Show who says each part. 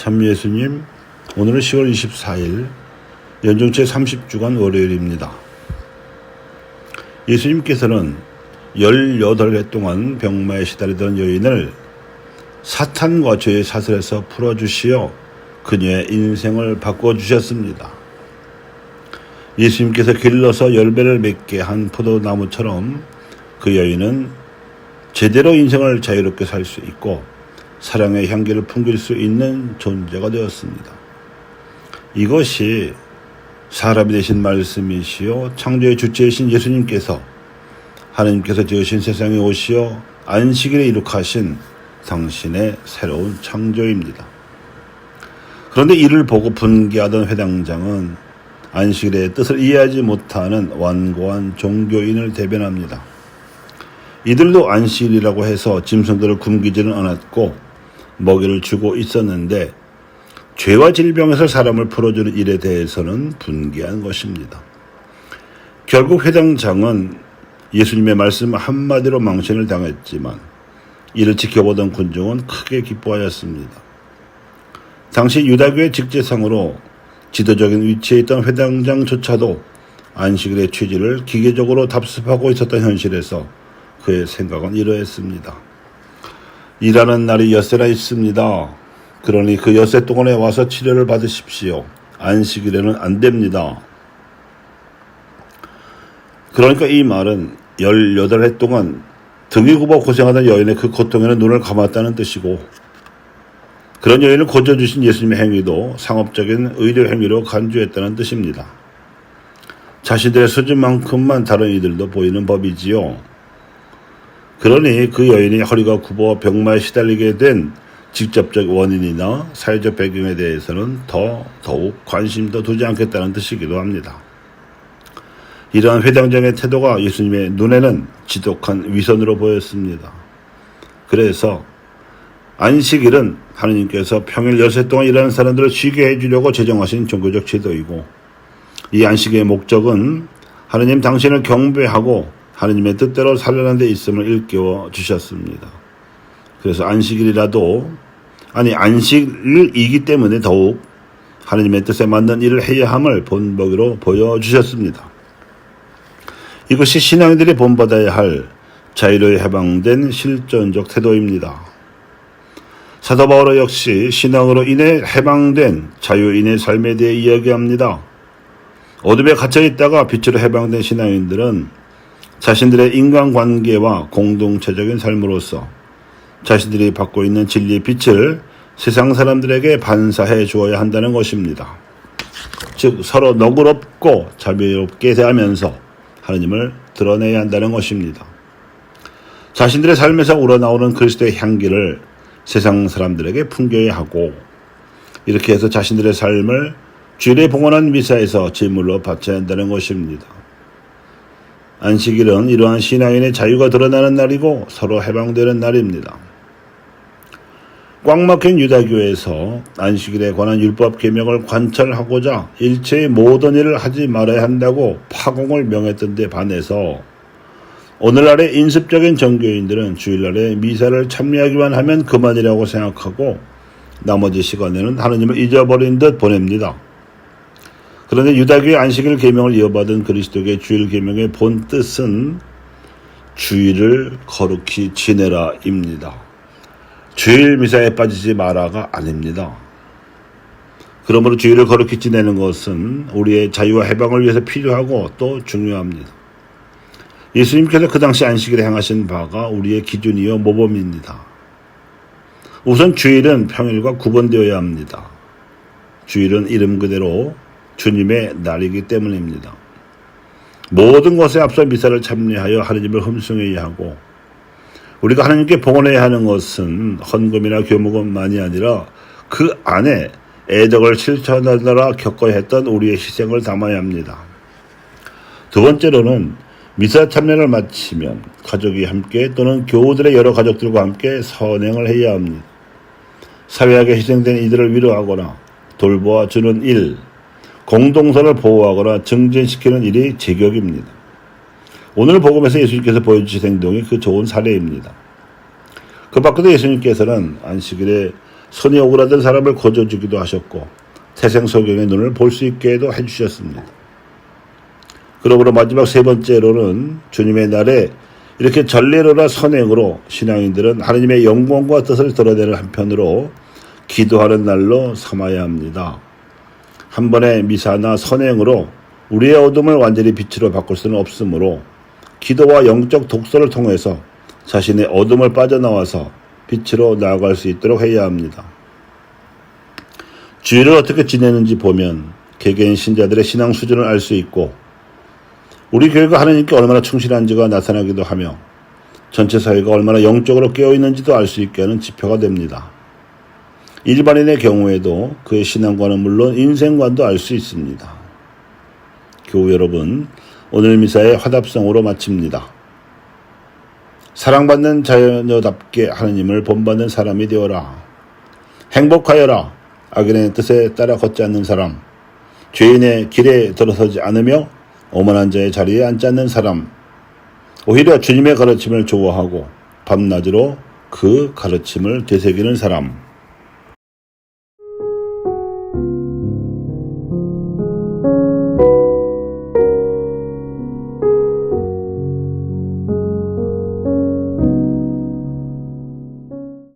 Speaker 1: 참 예수님, 오늘은 10월 24일 연중체 30주간 월요일입니다. 예수님께서는 18해 동안 병마에 시달리던 여인을 사탄과 죄의 사슬에서 풀어주시어 그녀의 인생을 바꿔주셨습니다. 예수님께서 길러서 열매를 맺게 한 포도나무처럼 그 여인은 제대로 인생을 자유롭게 살 수 있고 사랑의 향기를 풍길 수 있는 존재가 되었습니다. 이것이 사람이 되신 말씀이시요 창조의 주체이신 예수님께서 하나님께서 지으신 세상에 오시어 안식일에 이룩하신 당신의 새로운 창조입니다. 그런데 이를 보고 분개하던 회당장은 안식일의 뜻을 이해하지 못하는 완고한 종교인을 대변합니다. 이들도 안식일이라고 해서 짐승들을 굶기지는 않았고 먹이를 주고 있었는데 죄와 질병에서 사람을 풀어주는 일에 대해서는 분개한 것입니다. 결국 회당장은 예수님의 말씀 한마디로 망신을 당했지만 이를 지켜보던 군중은 크게 기뻐하였습니다. 당시 유다교의 직제상으로 지도적인 위치에 있던 회당장조차도 안식일의 취지를 기계적으로 답습하고 있었던 현실에서 그의 생각은 이러했습니다. 일하는 날이 엿새나 있습니다. 그러니 그 엿새 동안에 와서 치료를 받으십시오. 안식일에는 안 됩니다. 그러니까 이 말은 18해 동안 등이 굽어 고생하던 여인의 그 고통에는 눈을 감았다는 뜻이고 그런 여인을 고쳐주신 예수님의 행위도 상업적인 의료 행위로 간주했다는 뜻입니다. 자신들의 수준만큼만 다른 이들도 보이는 법이지요. 그러니 그 여인이 허리가 굽어 병마에 시달리게 된 직접적 원인이나 사회적 배경에 대해서는 더욱 관심도 두지 않겠다는 뜻이기도 합니다. 이러한 회당장의 태도가 예수님의 눈에는 지독한 위선으로 보였습니다. 그래서 안식일은 하느님께서 평일 엿새 동안 일하는 사람들을 쉬게 해주려고 제정하신 종교적 제도이고 이 안식의 목적은 하느님 당신을 경배하고 하느님의 뜻대로 살려는 데 있음을 일깨워 주셨습니다. 그래서 안식일이기 때문에 더욱 하느님의 뜻에 맞는 일을 해야 함을 본보기로 보여주셨습니다. 이것이 신앙인들이 본받아야 할 자유로 해방된 실존적 태도입니다. 사도 바오로 역시 신앙으로 인해 해방된 자유인의 삶에 대해 이야기합니다. 어둠에 갇혀있다가 빛으로 해방된 신앙인들은 자신들의 인간관계와 공동체적인 삶으로서 자신들이 받고 있는 진리의 빛을 세상 사람들에게 반사해 주어야 한다는 것입니다. 즉 서로 너그럽고 자비롭게 대하면서 하느님을 드러내야 한다는 것입니다. 자신들의 삶에서 우러나오는 그리스도의 향기를 세상 사람들에게 풍겨야 하고 이렇게 해서 자신들의 삶을 주일에 봉헌한 미사에서 제물로 바쳐야 한다는 것입니다. 안식일은 이러한 신앙인의 자유가 드러나는 날이고 서로 해방되는 날입니다. 꽉 막힌 유다교에서 안식일에 관한 율법 계명을 관철하고자 일체의 모든 일을 하지 말아야 한다고 파공을 명했던 데 반해서 오늘날의 인습적인 정교인들은 주일날에 미사를 참여하기만 하면 그만이라고 생각하고 나머지 시간에는 하느님을 잊어버린 듯 보냅니다. 그런데 유다교의 안식일 계명을 이어받은 그리스도의 주일 계명의 본 뜻은 주일을 거룩히 지내라입니다. 주일 미사에 빠지지 마라가 아닙니다. 그러므로 주일을 거룩히 지내는 것은 우리의 자유와 해방을 위해서 필요하고 또 중요합니다. 예수님께서 그 당시 안식일에 행하신 바가 우리의 기준이요 모범입니다. 우선 주일은 평일과 구분되어야 합니다. 주일은 이름 그대로 주님의 날이기 때문입니다. 모든 것에 앞서 미사를 참여하여 하느님을 흠숭해야 하고 우리가 하느님께 봉헌해야 하는 것은 헌금이나 교무금만이 아니라 그 안에 애덕을 실천하느라 겪어야 했던 우리의 희생을 담아야 합니다. 두 번째로는 미사 참여를 마치면 가족이 함께 또는 교우들의 여러 가족들과 함께 선행을 해야 합니다. 사회하게 희생된 이들을 위로하거나 돌보아 주는 일, 공동선을 보호하거나 증진시키는 일이 제격입니다. 오늘 복음에서 예수님께서 보여주신 행동이 그 좋은 사례입니다. 그 밖에도 예수님께서는 안식일에 손이 오그라든 사람을 거저주기도 하셨고 태생소경의 눈을 볼 수 있게도 해주셨습니다. 그러므로 마지막 세 번째로는 주님의 날에 이렇게 전례로나 선행으로 신앙인들은 하나님의 영광과 뜻을 드러내는 한편으로 기도하는 날로 삼아야 합니다. 한 번의 미사나 선행으로 우리의 어둠을 완전히 빛으로 바꿀 수는 없으므로 기도와 영적 독서를 통해서 자신의 어둠을 빠져나와서 빛으로 나아갈 수 있도록 해야 합니다. 주일을 어떻게 지내는지 보면 개개인 신자들의 신앙 수준을 알 수 있고 우리 교회가 하나님께 얼마나 충실한지가 나타나기도 하며 전체 사회가 얼마나 영적으로 깨어있는지도 알 수 있게 하는 지표가 됩니다. 일반인의 경우에도 그의 신앙관은 물론 인생관도 알 수 있습니다. 교우 여러분, 오늘 미사의 화답성으로 마칩니다. 사랑받는 자녀답게 하나님을 본받는 사람이 되어라. 행복하여라. 악인의 뜻에 따라 걷지 않는 사람, 죄인의 길에 들어서지 않으며 오만한 자의 자리에 앉지 않는 사람, 오히려 주님의 가르침을 좋아하고 밤낮으로 그 가르침을 되새기는 사람,